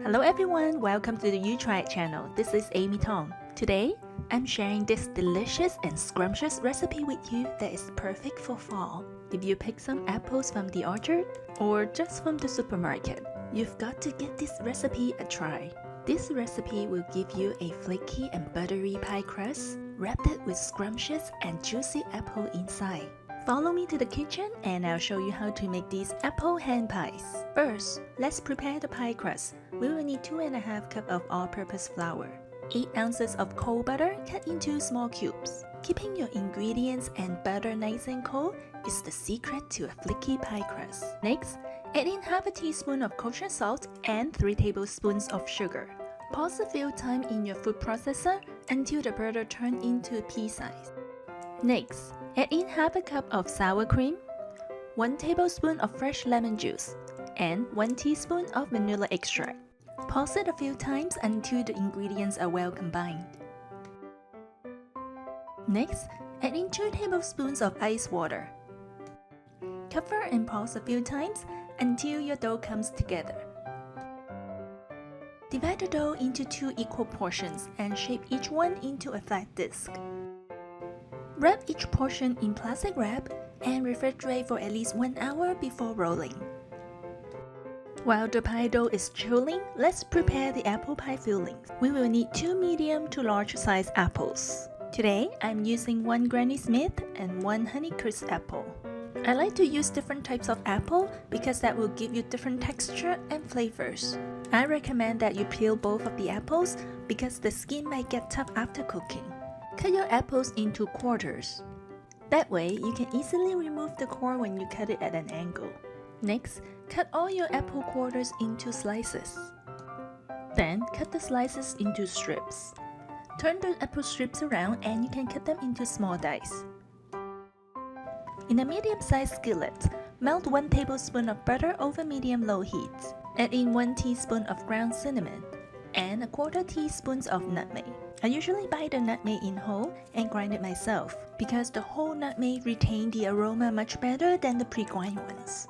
Hello everyone, welcome to the You Try It channel. This is Amy Tong. Today, I'm sharing this delicious and scrumptious recipe with you that is perfect for fall. If you pick some apples from the orchard or just from the supermarket, you've got to give this recipe a try. This recipe will give you a flaky and buttery pie crust, wrapped with scrumptious and juicy apple inside. Follow me to the kitchen and I'll show you how to make these apple hand pies. First, let's prepare the pie crust. We will need 2½ cups of all-purpose flour, 8 ounces of cold butter cut into small cubes. Keeping your ingredients and butter nice and cold is the secret to a flaky pie crust. Next, add in half a teaspoon of kosher salt and 3 tablespoons of sugar. Pause a few times in your food processor until the butter turns into pea size. Next, add in half a cup of sour cream, 1 tablespoon of fresh lemon juice, and 1 teaspoon of vanilla extract. Pause it a few times until the ingredients are well combined. Next, add in 2 tablespoons of ice water. Cover and pause a few times until your dough comes together. Divide the dough into 2 equal portions and shape each one into a flat disc. Wrap each portion in plastic wrap and refrigerate for at least 1 hour before rolling. While the pie dough is chilling, let's prepare the apple pie fillings. We will need 2 medium to large size apples. Today, I'm using 1 Granny Smith and 1 Honeycrisp apple. I like to use different types of apple because that will give you different texture and flavors. I recommend that you peel both of the apples because the skin might get tough after cooking. Cut your apples into quarters. That way, you can easily remove the core when you cut it at an angle. Next, cut all your apple quarters into slices. Then, cut the slices into strips. Turn the apple strips around and you can cut them into small dice. In a medium-sized skillet, melt 1 tablespoon of butter over medium-low heat. Add in 1 teaspoon of ground cinnamon and 1/4 teaspoon of nutmeg. I usually buy the nutmeg in whole and grind it myself because the whole nutmeg retains the aroma much better than the pre-grind ones.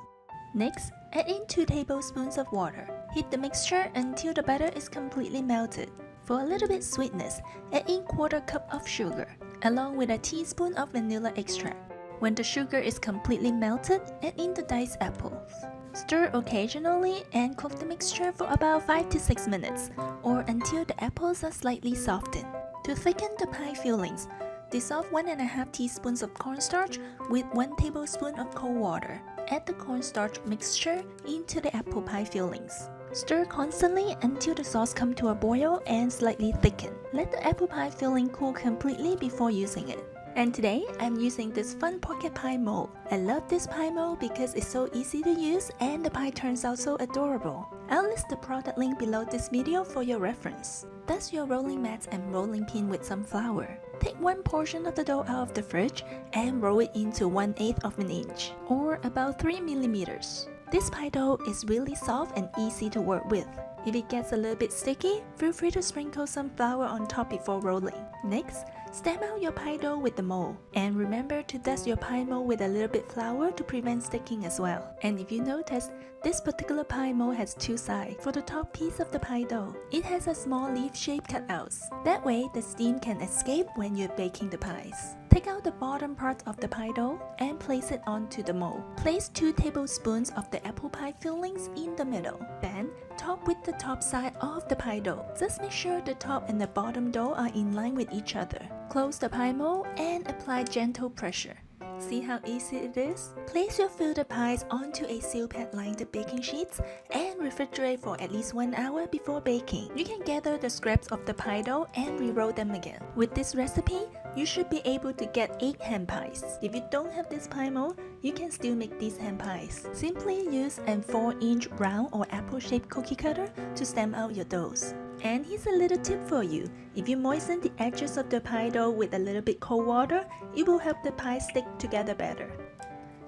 Next, add in 2 tablespoons of water. Heat the mixture until the butter is completely melted. For a little bit sweetness, add in 1/4 cup of sugar, along with a teaspoon of vanilla extract. When the sugar is completely melted, add in the diced apples. Stir occasionally and cook the mixture for about 5 to 6 minutes, or until the apples are slightly softened. To thicken the pie fillings, dissolve 1½ teaspoons of cornstarch with 1 tablespoon of cold water. Add the cornstarch mixture into the apple pie fillings. Stir constantly until the sauce comes to a boil and slightly thicken. Let the apple pie filling cool completely before using it. And today, I'm using this fun pocket pie mold. I love this pie mold because it's so easy to use and the pie turns out so adorable. I'll list the product link below this video for your reference. Dust your rolling mats and rolling pin with some flour. Take 1 portion of the dough out of the fridge and roll it into 1/8 of an inch, or about 3 millimeters. This pie dough is really soft and easy to work with. If it gets a little bit sticky, feel free to sprinkle some flour on top before rolling. Next, stamp out your pie dough with the mold. And remember to dust your pie mold with a little bit flour to prevent sticking as well. And if you notice, this particular pie mold has 2 sides for the top piece of the pie dough. It has a small leaf shape cutouts. That way, the steam can escape when you're baking the pies. Take out the bottom part of the pie dough and place it onto the mold. Place 2 tablespoons of the apple pie fillings in the middle. Then, top with the top side of the pie dough. Just make sure the top and the bottom dough are in line with each other. Close the pie mold and apply gentle pressure. See how easy it is? Place your filled pies onto a seal pad lined baking sheets and refrigerate for at least 1 hour before baking. You can gather the scraps of the pie dough and re-roll them again. With this recipe, you should be able to get 8 hand pies. If you don't have this pie mold, you can still make these hand pies. Simply use a 4-inch round or apple-shaped cookie cutter to stamp out your doughs. And here's a little tip for you. If you moisten the edges of the pie dough with a little bit cold water, it will help the pie stick together better.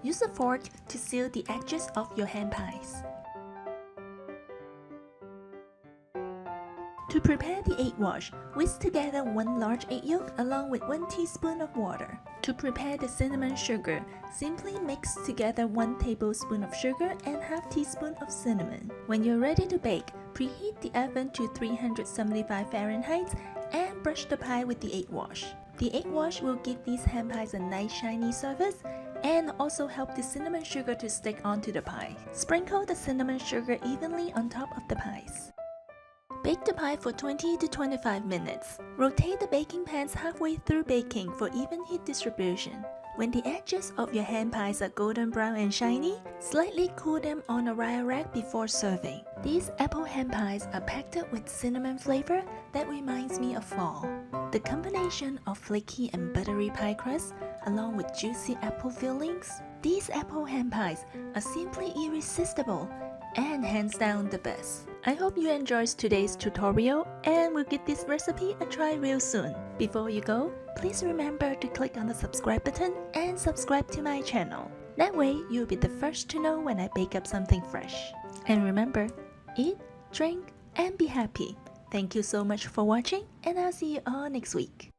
Use a fork to seal the edges of your hand pies. To prepare the egg wash, whisk together 1 large egg yolk along with 1 teaspoon of water. To prepare the cinnamon sugar, simply mix together 1 tablespoon of sugar and ½ teaspoon of cinnamon. When you're ready to bake, Preheat the oven to 375 Fahrenheit and brush the pie with the egg wash. The egg wash will give these ham pies a nice shiny surface and also help the cinnamon sugar to stick onto the pie. Sprinkle the cinnamon sugar evenly on top of the pies. Bake the pie for 20 to 25 minutes. Rotate the baking pans halfway through baking for even heat distribution. When the edges of your ham pies are golden brown and shiny, slightly cool them on a wire rack before serving. These apple ham pies are packed with cinnamon flavor that reminds me of fall. The combination of flaky and buttery pie crust along with juicy apple fillings, these apple ham pies are simply irresistible and hands down the best. I hope you enjoyed today's tutorial and will give this recipe a try real soon. Before you go, please remember to click on the subscribe button and subscribe to my channel. That way, you'll be the first to know when I bake up something fresh. And remember, eat, drink, and be happy. Thank you so much for watching, and I'll see you all next week.